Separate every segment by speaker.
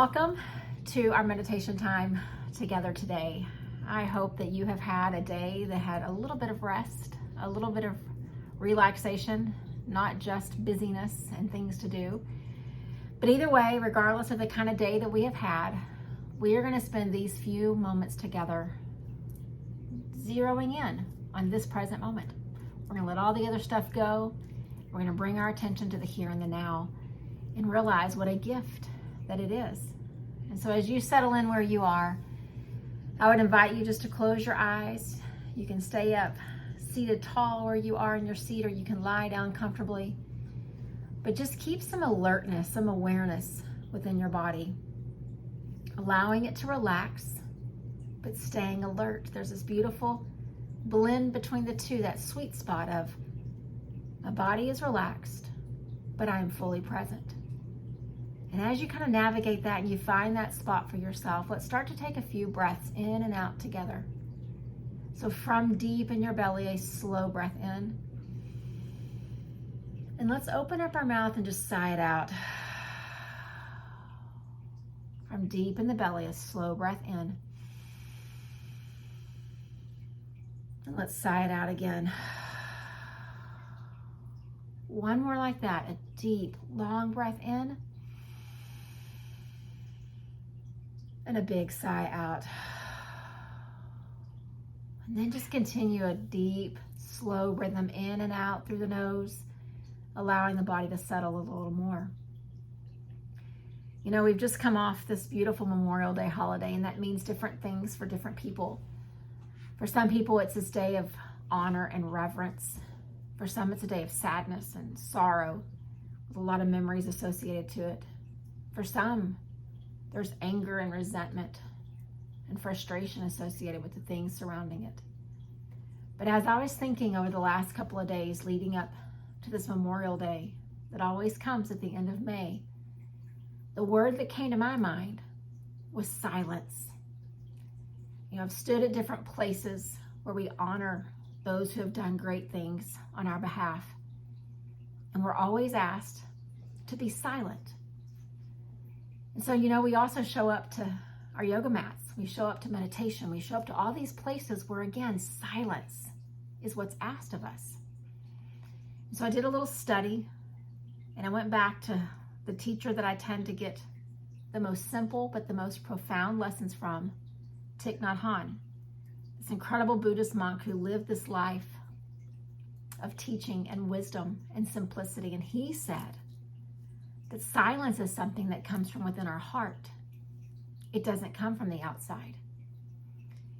Speaker 1: Welcome to our meditation time together today. I hope that you have had a day that had a little bit of rest, a little bit of relaxation, not just busyness and things to do. But either way, regardless of the kind of day that we have had, we are going to spend these few moments together zeroing in on this present moment. We're going to let all the other stuff go. We're going to bring our attention to the here and the now and realize what a gift that it is. And so as you settle in where you are, I would invite you just to close your eyes. You can stay up seated tall where you are in your seat, or you can lie down comfortably. But just keep some alertness, some awareness within your body, allowing it to relax, but staying alert. There's this beautiful blend between the two, that sweet spot of my body is relaxed, but I am fully present. And as you kind of navigate that and you find that spot for yourself, let's start to take a few breaths in and out together. So from deep in your belly, a slow breath in. And let's open up our mouth and just sigh it out. From deep in the belly, a slow breath in. And let's sigh it out again. One more like that, a deep, long breath in. And a big sigh out. And then just continue a deep, slow rhythm in and out through the nose, allowing the body to settle a little more. You know, we've just come off this beautiful Memorial Day holiday, and that means different things for different people. For some people, it's this day of honor and reverence. For some, it's a day of sadness and sorrow, with a lot of memories associated to it. For some, there's anger and resentment and frustration associated with the things surrounding it. But as I was thinking over the last couple of days leading up to this Memorial Day that always comes at the end of May, the word that came to my mind was silence. You know, I've stood at different places where we honor those who have done great things on our behalf, and we're always asked to be silent. And so, you know, we also show up to our yoga mats. We show up to meditation. We show up to all these places where, again, silence is what's asked of us. And so I did a little study, and I went back to the teacher that I tend to get the most simple but the most profound lessons from, Thich Nhat Hahn, this incredible Buddhist monk who lived this life of teaching and wisdom and simplicity. And he said that silence is something that comes from within our heart. It doesn't come from the outside.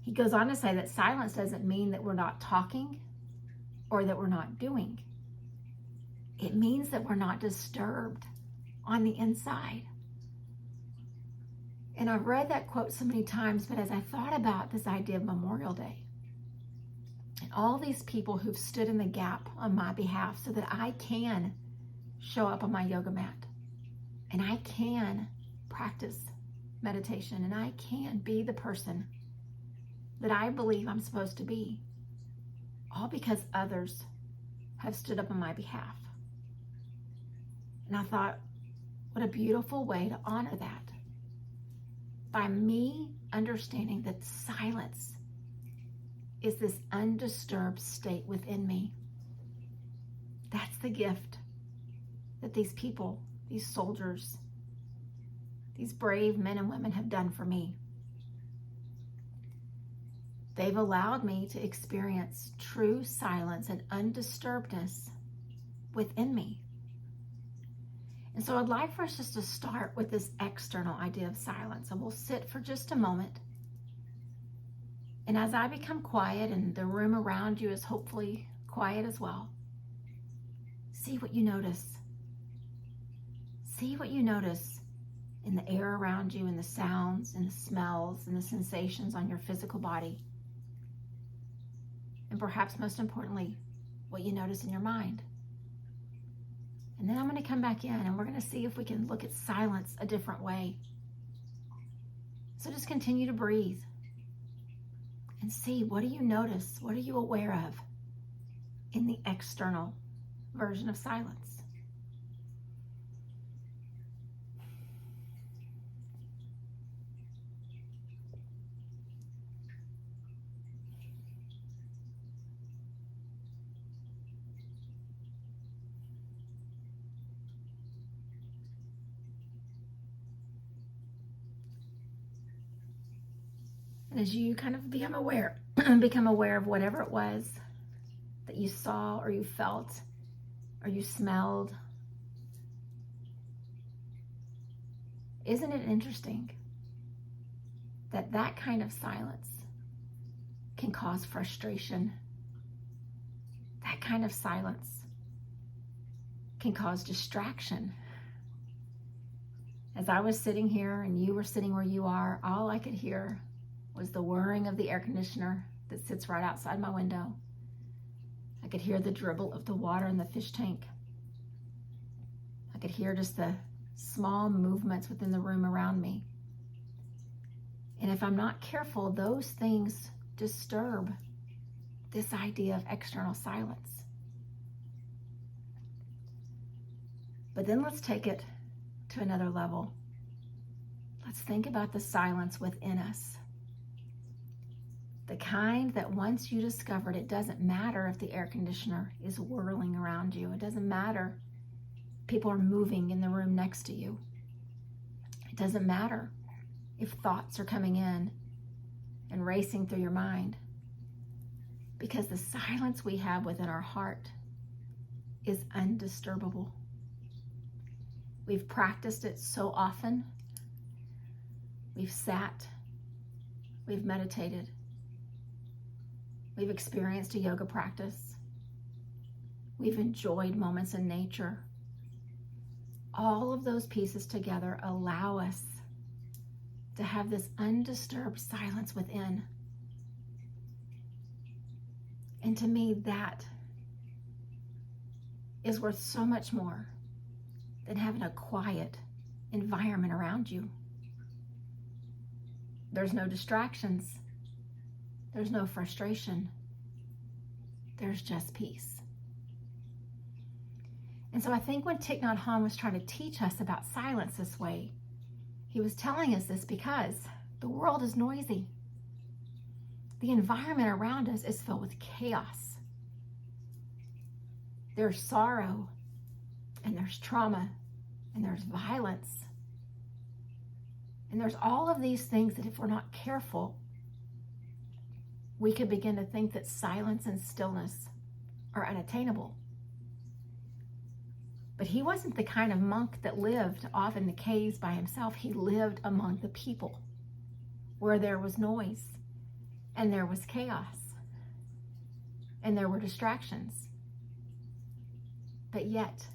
Speaker 1: He goes on to say that silence doesn't mean that we're not talking or that we're not doing. It means that we're not disturbed on the inside. And I've read that quote so many times, but as I thought about this idea of Memorial Day and all these people who've stood in the gap on my behalf so that I can show up on my yoga mat, and I can practice meditation, and I can be the person that I believe I'm supposed to be, all because others have stood up on my behalf. And I thought, what a beautiful way to honor that, by me understanding that silence is this undisturbed state within me. That's the gift that these people, these soldiers, these brave men and women have done for me. They've allowed me to experience true silence and undisturbedness within me. And so I'd like for us just to start with this external idea of silence, and we'll sit for just a moment. And as I become quiet and the room around you is hopefully quiet as well, see what you notice. See what you notice in the air around you, in the sounds and the smells and the sensations on your physical body. And perhaps most importantly, what you notice in your mind. And then I'm going to come back in and we're going to see if we can look at silence a different way. So just continue to breathe and see, what do you notice? What are you aware of in the external version of silence? And as you kind of become aware, become aware of whatever it was that you saw or you felt or you smelled, isn't it interesting that that kind of silence can cause frustration? That kind of silence can cause distraction. As I was sitting here and you were sitting where you are, all I could hear was the whirring of the air conditioner that sits right outside my window. I could hear the dribble of the water in the fish tank. I could hear just the small movements within the room around me. And if I'm not careful, those things disturb this idea of external silence. But then let's take it to another level. Let's think about the silence within us. The kind that once you discovered, it doesn't matter if the air conditioner is whirling around you. It doesn't matter if people are moving in the room next to you. It doesn't matter if thoughts are coming in and racing through your mind. Because the silence we have within our heart is undisturbable. We've practiced it so often. We've sat, we've meditated, we've experienced a yoga practice, we've enjoyed moments in nature. All of those pieces together allow us to have this undisturbed silence within. And to me, that is worth so much more than having a quiet environment around you. There's no distractions. There's no frustration. There's just peace. And so I think when Thich Nhat Hahn was trying to teach us about silence this way, he was telling us this because the world is noisy. The environment around us is filled with chaos. There's sorrow, and there's trauma, and there's violence. And there's all of these things that if we're not careful, we could begin to think that silence and stillness are unattainable. But he wasn't the kind of monk that lived off in the caves by himself. He lived among the people where there was noise and there was chaos and there were distractions. But yet,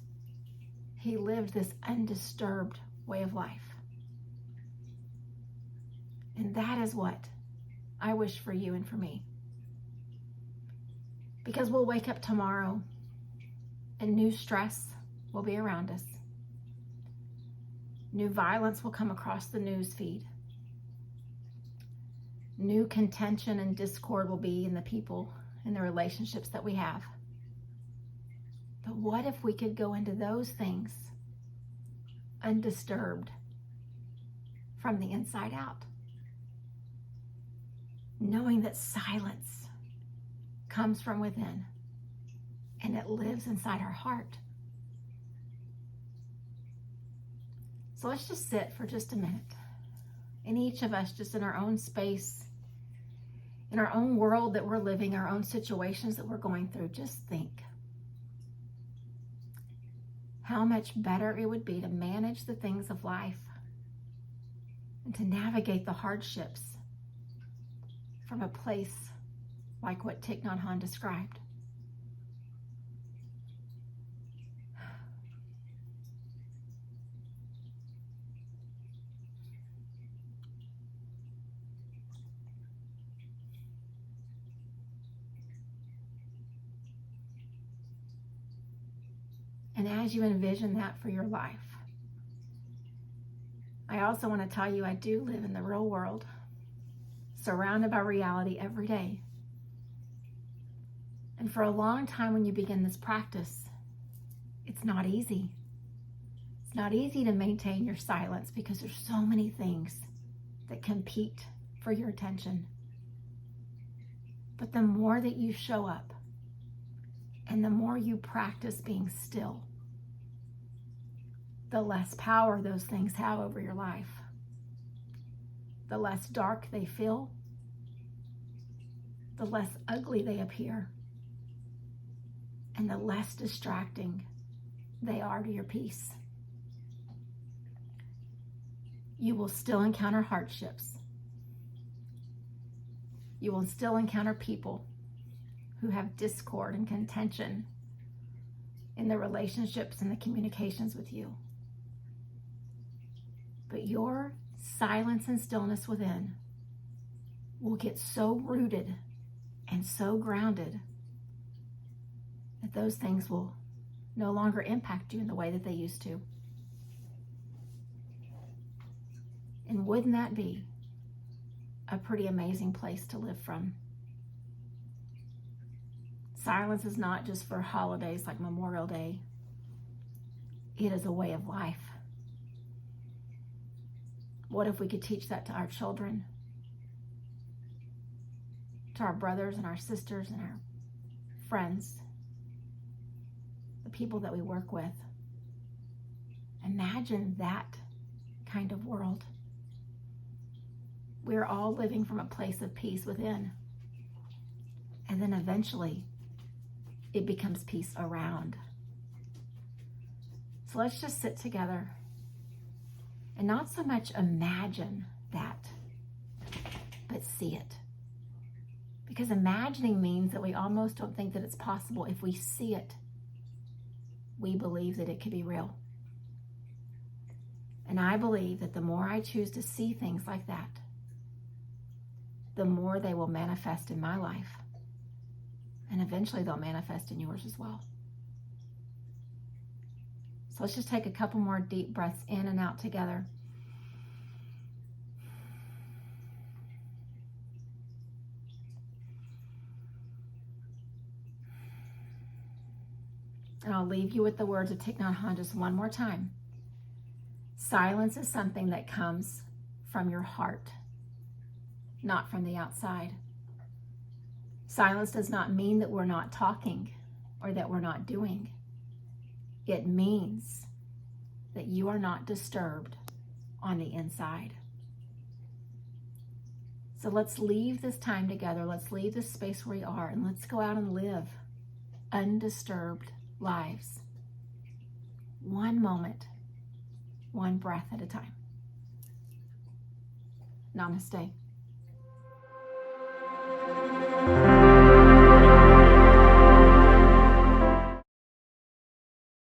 Speaker 1: he lived this undisturbed way of life. And that is what I wish for you and for me. Because we'll wake up tomorrow and new stress will be around us. New violence will come across the news feed. New contention and discord will be in the people and the relationships that we have. But what if we could go into those things undisturbed from the inside out? Knowing that silence comes from within and it lives inside our heart. So let's just sit for just a minute. And each of us just in our own space, in our own world that we're living, our own situations that we're going through, just think how much better it would be to manage the things of life and to navigate the hardships from a place like what Thich Nhat Hahn described. And as you envision that for your life, I also want to tell you I do live in the real world, surrounded by reality every day. And for a long time when you begin this practice, it's not easy. It's not easy to maintain your silence because there's so many things that compete for your attention. But the more that you show up and the more you practice being still, the less power those things have over your life. The less dark they feel, the less ugly they appear, and the less distracting they are to your peace. You will still encounter hardships. You will still encounter people who have discord and contention in the relationships and the communications with you. But your silence and stillness within will get so rooted and so grounded that those things will no longer impact you in the way that they used to. And wouldn't that be a pretty amazing place to live from? Silence is not just for holidays like Memorial Day. It is a way of life. What if we could teach that to our children, to our brothers and our sisters and our friends, the people that we work with? Imagine that kind of world. We're all living from a place of peace within. And then eventually, it becomes peace around. So let's just sit together and not so much imagine that, but see it. Because imagining means that we almost don't think that it's possible. If we see it, we believe that it could be real. And I believe that the more I choose to see things like that, the more they will manifest in my life. And eventually they'll manifest in yours as well. So let's just take a couple more deep breaths in and out together. And I'll leave you with the words of Thich Nhat Hahn just one more time. Silence is something that comes from your heart, not from the outside. Silence does not mean that we're not talking or that we're not doing. It means that you are not disturbed on the inside. So let's leave this time together. Let's leave this space where we are, and let's go out and live undisturbed lives. One moment, one breath at a time. Namaste.